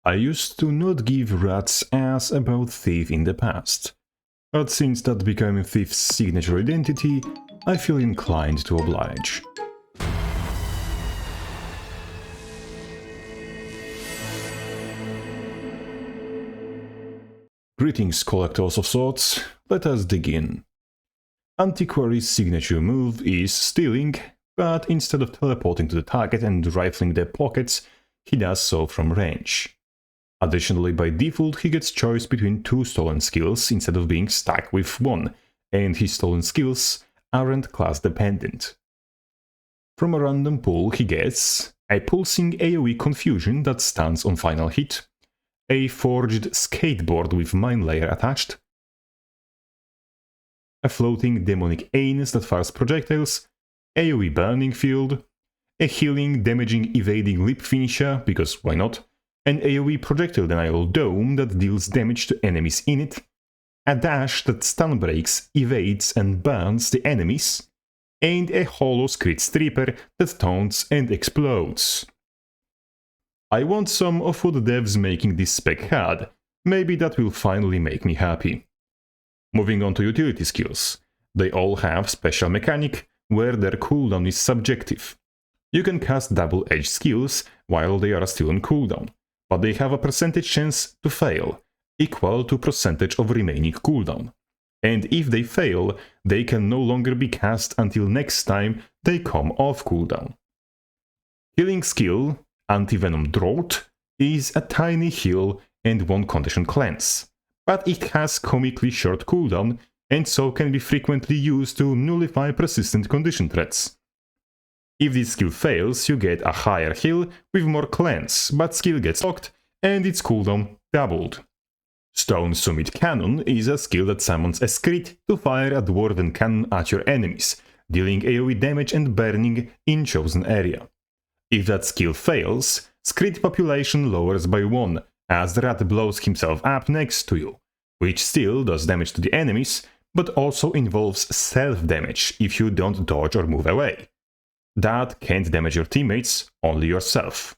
I used to not give rat's ass about Thief in the past, but since that became Thief's signature identity, I feel inclined to oblige. Greetings, collectors of swords, let us dig in. Antiquary's signature move is stealing, but instead of teleporting to the target and rifling their pockets, he does so from range. Additionally, by default, he gets choice between 2 stolen skills instead of being stuck with 1, and his stolen skills aren't class dependent. From a random pool he gets a pulsing AoE confusion that stands on final hit, a forged skateboard with mine layer attached, a floating demonic anus that fires projectiles, AoE burning field, a healing, damaging, evading lip finisher, because why not, an AoE projectile denial dome that deals damage to enemies in it, a dash that stun breaks, evades and burns the enemies, and a hollow crit stripper that taunts and explodes. I want some of what devs making this spec had, maybe that will finally make me happy. Moving on to utility skills, they all have special mechanic where their cooldown is subjective. You can cast double-edged skills while they are still on cooldown, but they have a percentage chance to fail, equal to percentage of remaining cooldown. And if they fail, they can no longer be cast until next time they come off cooldown. Healing skill, Anti-Venom Drought, is a tiny heal and 1 condition cleanse, but it has comically short cooldown and so can be frequently used to nullify persistent condition threats. If this skill fails, you get a higher heal with more cleanse, but skill gets locked and its cooldown doubled. Stone Summit Cannon is a skill that summons a crit to fire a dwarven cannon at your enemies, dealing AoE damage and burning in chosen area. If that skill fails, crit population lowers by 1, as the rat blows himself up next to you, which still does damage to the enemies, but also involves self-damage if you don't dodge or move away. That can't damage your teammates, only yourself.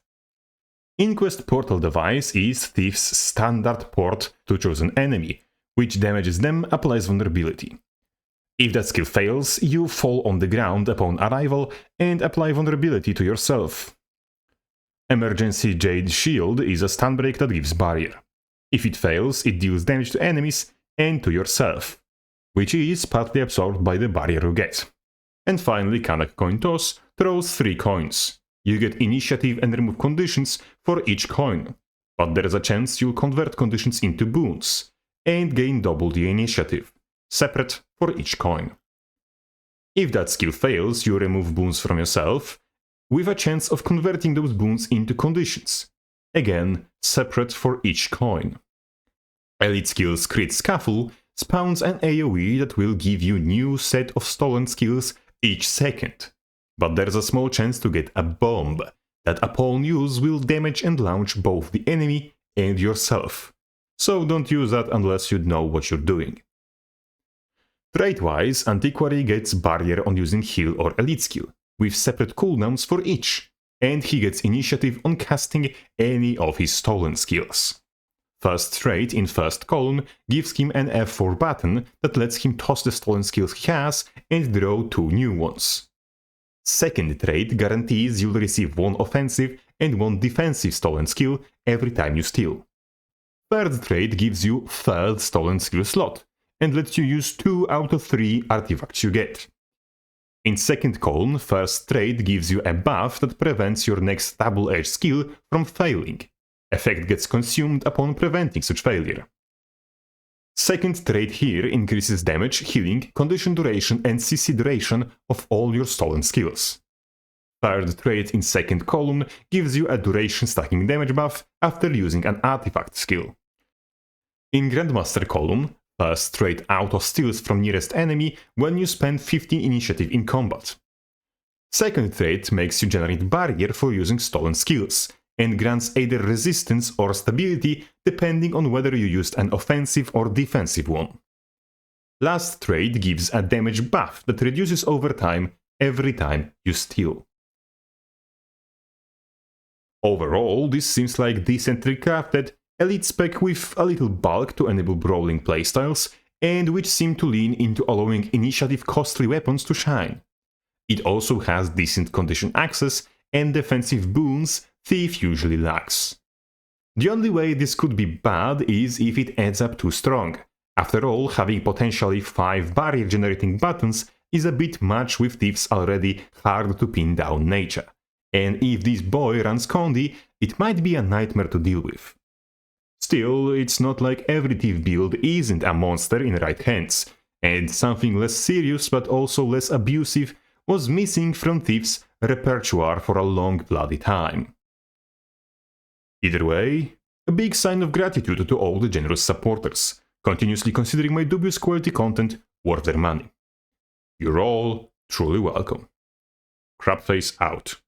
Inquest Portal Device is Thief's standard port to chosen enemy, which damages them, applies vulnerability. If that skill fails, you fall on the ground upon arrival and apply vulnerability to yourself. Emergency Jade Shield is a stun break that gives barrier. If it fails, it deals damage to enemies and to yourself, which is partly absorbed by the barrier you get. And finally, Kanak Coin Toss throws 3 coins. You get initiative and remove conditions for each coin, but there is a chance you'll convert conditions into boons, and gain double the initiative, separate for each coin. If that skill fails, you remove boons from yourself, with a chance of converting those boons into conditions, again separate for each coin. Elite skills Crit Scuffle spawns an AoE that will give you new set of stolen skills each second, but there's a small chance to get a bomb that upon use will damage and launch both the enemy and yourself, so don't use that unless you know what you're doing. Trait-wise, Antiquary gets barrier on using heal or elite skill, with separate cooldowns for each, and he gets initiative on casting any of his stolen skills. First trait in first column gives him an F4 button that lets him toss the stolen skills he has and draw 2 new ones. Second trait guarantees you'll receive 1 offensive and 1 defensive stolen skill every time you steal. Third trait gives you 3rd stolen skill slot, and lets you use 2 out of 3 artifacts you get. In second column, first trait gives you a buff that prevents your next double-edged skill from failing. Effect gets consumed upon preventing such failure. Second trait here increases damage, healing, condition duration and CC duration of all your stolen skills. Third trait in second column gives you a duration stacking damage buff after using an artifact skill. In Grandmaster column, first trait auto-steals from nearest enemy when you spend 15 initiative in combat. Second trait makes you generate barrier for using stolen skills, and grants either resistance or stability depending on whether you used an offensive or defensive one. Last trait gives a damage buff that reduces over time every time you steal. Overall, this seems like decently crafted, elite spec with a little bulk to enable brawling playstyles, and which seem to lean into allowing initiative costly weapons to shine. It also has decent condition access and defensive boons Thief usually lacks. The only way this could be bad is if it ends up too strong. After all, having potentially 5 barrier generating buttons is a bit much with Thief's already hard to pin down nature, and if this boy runs Condi, it might be a nightmare to deal with. Still, it's not like every Thief build isn't a monster in right hands, and something less serious but also less abusive was missing from Thief's repertoire for a long bloody time. Either way, a big sign of gratitude to all the generous supporters, continuously considering my dubious quality content worth their money. You're all truly welcome. Crabface out.